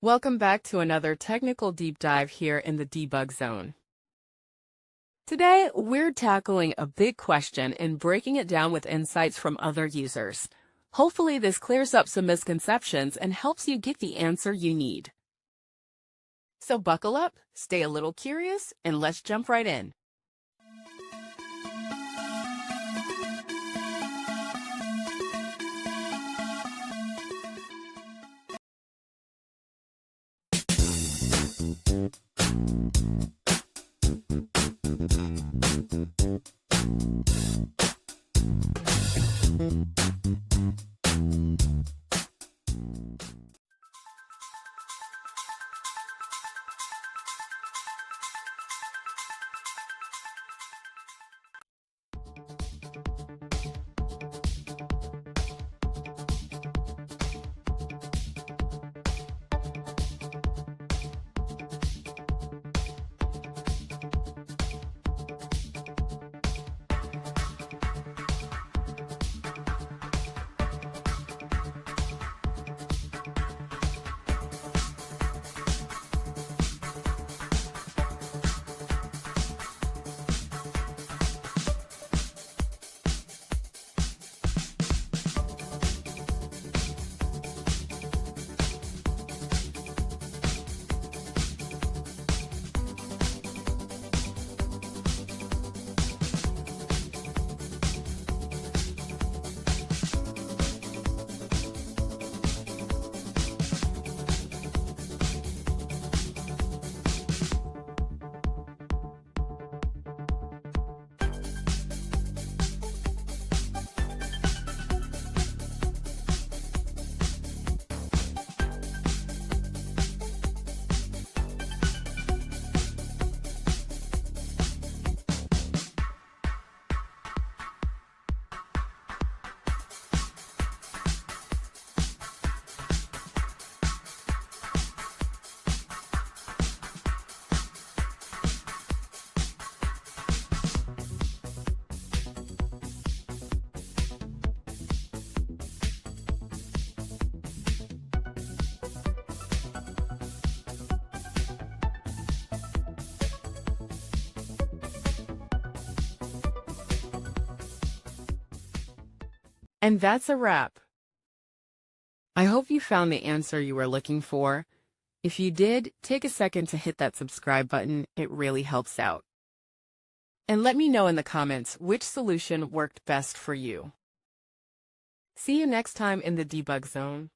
Welcome back to another technical deep dive here in the debug zone. Today, we're tackling a big question and breaking it down with insights from other users. Hopefully, this clears up some misconceptions and helps you get the answer you need. So buckle up, stay a little curious, and let's jump right in. And that's a wrap. I hope you found the answer you were looking for. If you did, take a second to hit that subscribe button. It really helps out. And let me know in the comments which solution worked best for you. See you next time in the debug zone.